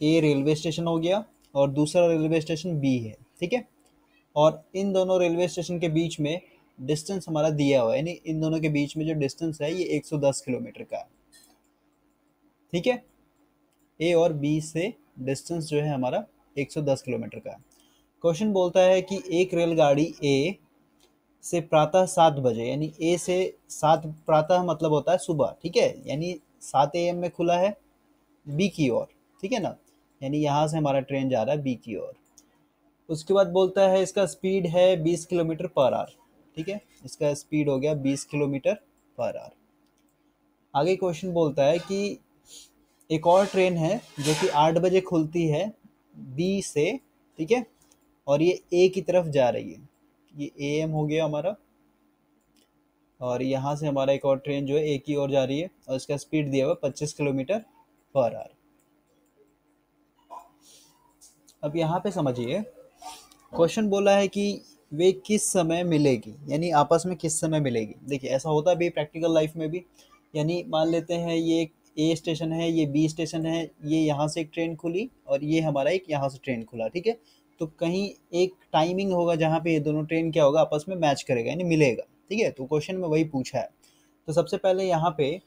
ए रेलवे स्टेशन हो गया और दूसरा रेलवे स्टेशन बी है, ठीक है। और इन दोनों रेलवे स्टेशन के बीच में डिस्टेंस हमारा दिया हुआ है, यानी इन दोनों के बीच में जो डिस्टेंस है ये 110 किलोमीटर का है, ठीक है। ए और बी से डिस्टेंस जो है हमारा 110 किलोमीटर का है। क्वेश्चन बोलता है कि एक रेलगाड़ी ए से प्रातः 7 बजे, यानी ए से 7 प्रातः मतलब होता है सुबह, ठीक है, यानी 7 AM में खुला है बी की ओर, ठीक है ना, यानी यहाँ से हमारा ट्रेन जा रहा है बी की ओर। उसके बाद बोलता है इसका स्पीड है 20 किलोमीटर पर आवर, ठीक है, इसका स्पीड हो गया 20 किलोमीटर पर आवर। आगे क्वेश्चन बोलता है कि एक और ट्रेन है जो कि 8 बजे खुलती है बी से, ठीक है, और ये ए की तरफ जा रही है, ये ए एम हो गया हमारा। और यहाँ से हमारा एक और ट्रेन जो है ए की ओर जा रही है और इसका स्पीड दिया हुआ 25 किलोमीटर पर आवर। अब यहाँ पे समझिए, क्वेश्चन बोला है कि वे किस समय मिलेगी, यानी आपस में किस समय मिलेगी। देखिए ऐसा होता भी प्रैक्टिकल लाइफ में भी, यानी मान लेते हैं ये एक ए स्टेशन है, ये बी स्टेशन है, ये यहाँ से एक ट्रेन खुली और ये हमारा एक यहाँ से ट्रेन खुला, ठीक है। तो कहीं एक टाइमिंग होगा जहाँ पे ये दोनों ट्रेन क्या होगा, आपस में मैच करेगा, यानी मिलेगा, ठीक है। तो क्वेश्चन में वही पूछा है। तो सबसे पहले यहाँ पे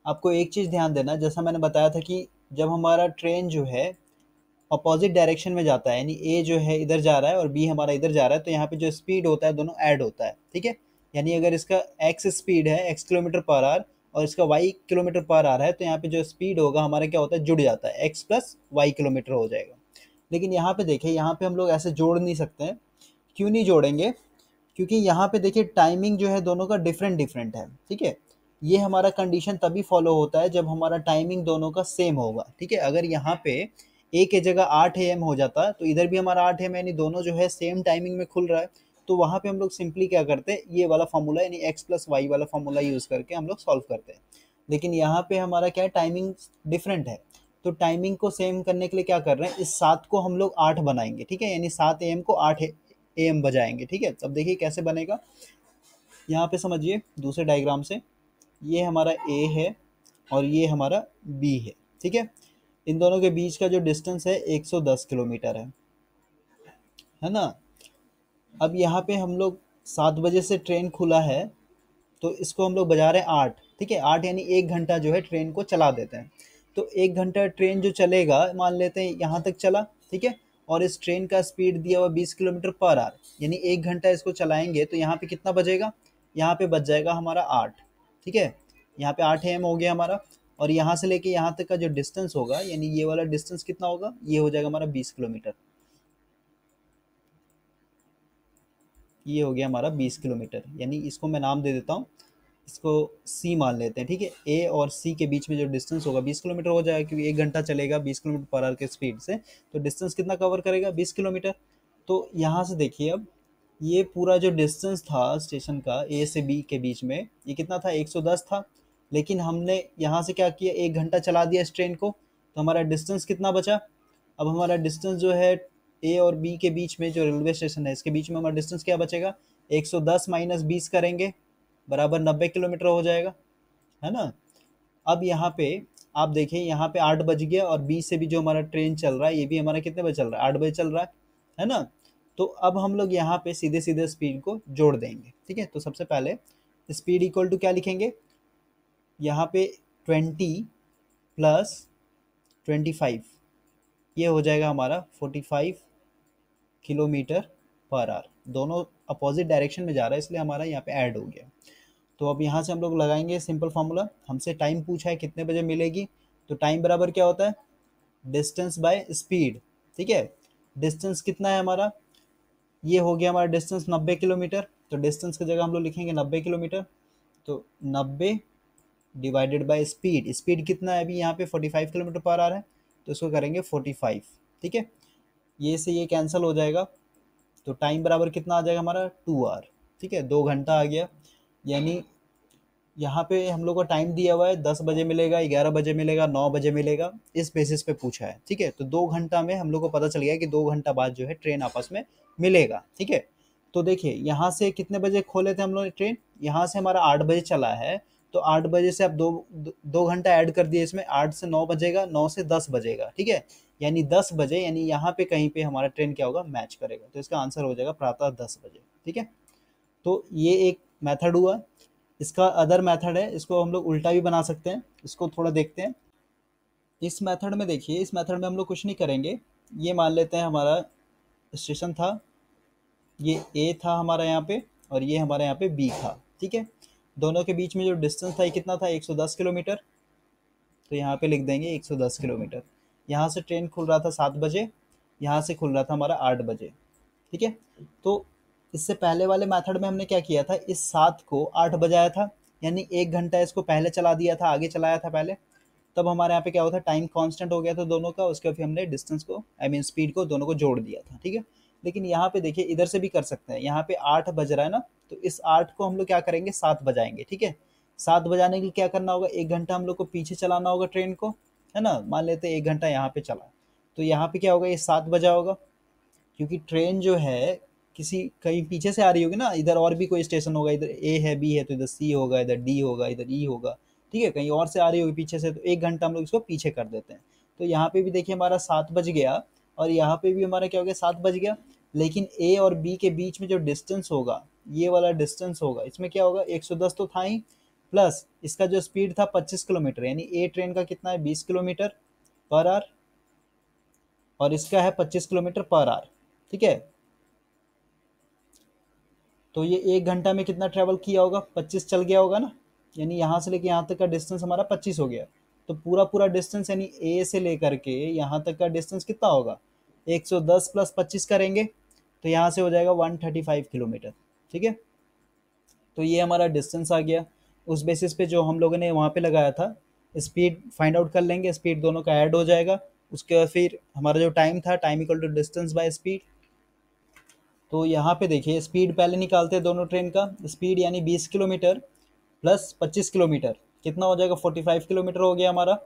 आपको एक चीज़ ध्यान देना, जैसा मैंने बताया था कि जब हमारा ट्रेन जो है अपोजिट डायरेक्शन में जाता है, यानी ए जो है इधर जा रहा है और बी हमारा इधर जा रहा है, तो यहाँ पे जो स्पीड होता है दोनों ऐड होता है, ठीक है। यानी अगर इसका एक्स स्पीड है एक्स किलोमीटर पर आवर और इसका वाई किलोमीटर पर आवर है, तो यहाँ पे जो स्पीड होगा हमारा क्या होता है, जुड़ जाता है, एक्स प्लस वाई किलोमीटर हो जाएगा। लेकिन यहाँ पे देखिए, यहाँ पे हम लोग ऐसे जोड़ नहीं सकते हैं। क्यों नहीं जोड़ेंगे, क्योंकि यहाँ पे देखिए टाइमिंग जो है दोनों का डिफरेंट डिफरेंट है, ठीक है। ये हमारा कंडीशन तभी फॉलो होता है जब हमारा टाइमिंग दोनों का सेम होगा, ठीक है। अगर यहाँ पे ए के जगह 8 AM हो जाता तो इधर भी हमारा 8 AM, यानी दोनों जो है सेम टाइमिंग में खुल रहा है, तो वहाँ पे हम लोग सिंपली क्या करते हैं, ये वाला फॉर्मूला यानी एक्स प्लस वाई वाला फॉर्मूला यूज़ करके हम लोग सॉल्व करते हैं। लेकिन यहाँ पे हमारा क्या है, टाइमिंग डिफरेंट है, तो टाइमिंग को सेम करने के लिए क्या कर रहे हैं, इस 7 को हम लोग 8 बनाएंगे, ठीक है, यानी 7 AM को 8 AM बजाएंगे, ठीक है। तब देखिए कैसे बनेगा, यहाँ पे समझिए दूसरे डायग्राम से, ये हमारा ए है और ये हमारा बी है, ठीक है। इन दोनों के बीच का जो डिस्टेंस है 110 किलोमीटर है ना। अब यहाँ पे हम लोग 7 बजे से ट्रेन खुला है, तो इसको हम लोग बजा रहे हैं 8, ठीक है, 8 यानी 1 घंटा जो है ट्रेन को चला देते हैं। तो 1 घंटा ट्रेन जो चलेगा, मान लेते हैं यहाँ तक चला, ठीक है, और इस ट्रेन का स्पीड दिया हुआ 20 किलोमीटर पर आवर, यानी 1 घंटा इसको चलाएंगे तो यहाँ पे कितना बजेगा, यहाँ पे बच जाएगा हमारा 8, ठीक है। यहाँ पे 8 AM हो गया हमारा, और यहाँ से लेके यहाँ तक का जो डिस्टेंस होगा, यानी ये वाला डिस्टेंस कितना होगा, ये हो जाएगा हमारा 20 किलोमीटर, ये हो गया हमारा 20 किलोमीटर। यानी इसको मैं नाम दे देता हूँ, इसको सी मान लेते हैं, ठीक है। ए और सी के बीच में जो डिस्टेंस होगा 20 किलोमीटर हो जाएगा, क्योंकि 1 घंटा चलेगा 20 किलोमीटर पर आवर के स्पीड से, तो डिस्टेंस कितना कवर करेगा, 20 किलोमीटर। तो यहाँ से देखिए, अब ये पूरा जो डिस्टेंस था स्टेशन का ए से बी के बीच में, ये कितना था, 110 था। लेकिन हमने यहाँ से क्या किया, 1 घंटा चला दिया इस ट्रेन को, तो हमारा डिस्टेंस कितना बचा। अब हमारा डिस्टेंस जो है ए और बी के बीच में, जो रेलवे स्टेशन है इसके बीच में हमारा डिस्टेंस क्या बचेगा, 110 माइनस 20 करेंगे बराबर 90 किलोमीटर हो जाएगा, है ना। अब यहाँ पे आप देखिए, यहाँ पे 8 बज गया और बी से भी जो हमारा ट्रेन चल रहा है, ये भी हमारा कितने बजे चल रहा है, 8 बजे चल रहा है ना। तो अब हम लोग यहाँ पे सीधे सीधे स्पीड को जोड़ देंगे, ठीक है। तो सबसे पहले स्पीड इक्वल टू क्या लिखेंगे, यहाँ पे 20 प्लस 25, ये हो जाएगा हमारा 45 किलोमीटर पर आवर। दोनों अपोजिट डायरेक्शन में जा रहा है, इसलिए हमारा यहाँ पे ऐड हो गया। तो अब यहाँ से हम लोग लगाएंगे सिंपल फार्मूला, हमसे टाइम पूछा है कितने बजे मिलेगी, तो टाइम बराबर क्या होता है, डिस्टेंस बाय स्पीड, ठीक है। डिस्टेंस कितना है हमारा, ये हो गया हमारा डिस्टेंस 90 किलोमीटर, तो डिस्टेंस की जगह हम लोग लिखेंगे 90 किलोमीटर। तो 90 डिवाइडेड बाय स्पीड, स्पीड कितना है अभी यहाँ पे 45 किलोमीटर पर आवर है, तो इसको करेंगे 45, ठीक है। ये से ये कैंसिल हो जाएगा, तो टाइम बराबर कितना आ जाएगा हमारा 2 आवर, ठीक है, 2 घंटा आ गया। यानी यहाँ पे हम लोग को टाइम दिया हुआ है 10 बजे मिलेगा, 11 बजे मिलेगा, 9 बजे मिलेगा, इस बेसिस पे पूछा है, ठीक है। तो 2 घंटा में हम लोग को पता चल गया कि 2 घंटा बाद जो है ट्रेन आपस में मिलेगा, ठीक है। तो देखिए यहाँ से कितने बजे खोले थे हम लोग ट्रेन, यहाँ से हमारा 8 बजे चला है, तो 8 बजे से आप 2 घंटा ऐड कर दिए इसमें, 8 से 9 बजेगा, 9 से 10 बजेगा, ठीक है। यानी 10 बजे, यानी यहाँ पे कहीं पे हमारा ट्रेन क्या होगा, मैच करेगा। तो इसका आंसर हो जाएगा प्रातः 10 बजे, ठीक है। तो ये एक मेथड हुआ। इसका अदर मेथड है, इसको हम लोग उल्टा भी बना सकते हैं। इसको थोड़ा देखते हैं। इस मेथड में देखिए, इस मेथड में हम लोग कुछ नहीं करेंगे। ये मान लेते हैं हमारा स्टेशन था, ये ए था हमारा यहाँ पे, और ये हमारे यहाँ पे बी था, ठीक है। दोनों के बीच में जो डिस्टेंस था ये कितना था, 110 किलोमीटर। तो यहाँ पे लिख देंगे 110 किलोमीटर। यहाँ से ट्रेन खुल रहा था 7 बजे, यहाँ से खुल रहा था हमारा 8 बजे, ठीक है। तो इससे पहले वाले मेथड में हमने क्या किया था, इस 7 को 8 बजाया था, यानी 1 घंटा इसको पहले चला दिया था, आगे चलाया था पहले। तब हमारे यहाँ पे क्या होता है, टाइम कांस्टेंट हो गया था दोनों का, उसके फिर हमने डिस्टेंस को, आई मीन स्पीड को, दोनों को जोड़ दिया था, ठीक है। लेकिन यहाँ पे देखिए, इधर से भी कर सकते हैं। यहाँ पे 8 बज रहा है ना, तो इस 8 को हम लोग क्या करेंगे, 7 बजाएंगे, ठीक है। 7 बजाने के लिए क्या करना होगा, 1 घंटा हम लोग को पीछे चलाना होगा ट्रेन को, है ना। मान लेते हैं 1 घंटा यहाँ पे चला, तो यहाँ पे क्या होगा, ये 7 बजा होगा। क्योंकि ट्रेन जो है किसी कहीं पीछे से आ रही होगी ना, इधर और भी कोई स्टेशन होगा, इधर ए है, बी है, तो इधर सी होगा, इधर डी होगा, इधर ई होगा, ठीक है। कहीं और से आ रही होगी पीछे से, तो 1 घंटा हम लोग इसको पीछे कर देते हैं। तो यहाँ पे भी देखिए हमारा 7 बज गया, और यहाँ पे भी हमारा क्या हो गया, 7 बज गया। लेकिन ए और बी के बीच में जो डिस्टेंस होगा, ये वाला डिस्टेंस होगा, इसमें क्या होगा, 110 तो था ही, प्लस इसका जो स्पीड था 25 किलोमीटर, यानी ए ट्रेन का कितना है, 20 किलोमीटर पर आवर, और इसका है 25 किलोमीटर पर आवर, ठीक है। तो ये 1 घंटा में कितना ट्रेवल किया होगा, 25 चल गया होगा ना। यानी यहाँ से लेके यहाँ तक का डिस्टेंस हमारा 25 हो गया। तो पूरा पूरा डिस्टेंस, यानी ए से लेकर के यहाँ तक का डिस्टेंस कितना होगा, 110 प्लस 25 करेंगे, तो यहाँ से हो जाएगा 135 किलोमीटर, ठीक है। तो ये हमारा डिस्टेंस आ गया। उस बेसिस पे जो हम लोगों ने वहाँ पे लगाया था, स्पीड फाइंड आउट कर लेंगे, स्पीड दोनों का ऐड हो जाएगा। उसके बाद फिर हमारा जो टाइम था, time equal to distance by speed. तो यहाँ पे देखिए, स्पीड पहले निकालते हैं दोनों ट्रेन का। स्पीड यानी 20 किलोमीटर प्लस 25 किलोमीटर, कितना हो जाएगा, 45 किलोमीटर हो गया हमारा।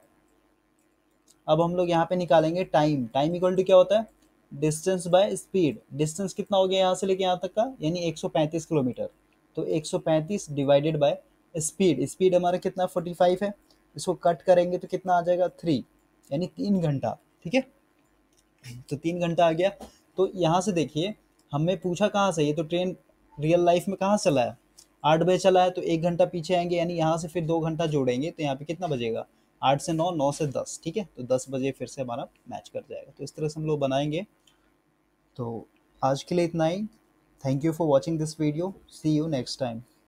अब हम लोग यहाँ पे निकालेंगे टाइम। टाइम इक्वल टू क्या होता है, डिस्टेंस बाय स्पीड। डिस्टेंस कितना हो गया यहाँ से लेके यहाँ तक का, यानी 135 किलोमीटर। तो 135 डिवाइडेड बाय स्पीड। स्पीड हमारा कितना, 45 है। इसको कट करेंगे तो कितना आ जाएगा, 3, यानी 3 घंटा, ठीक है। तो 3 घंटा आ गया। तो यहाँ से देखिए, हमें पूछा कहाँ से, ये तो ट्रेन रियल लाइफ में कहाँ चला है, 8 बजे चला है। तो 1 घंटा पीछे आएंगे, यानी यहाँ से फिर 2 घंटा जोड़ेंगे, तो यहाँ पे कितना बजेगा, 8 से 9, 9 से 10, ठीक है। तो 10 बजे फिर से हमारा मैच कर जाएगा। तो इस तरह से हम लोग बनाएंगे। तो आज के लिए इतना ही। Thank you for watching this video. See you next time.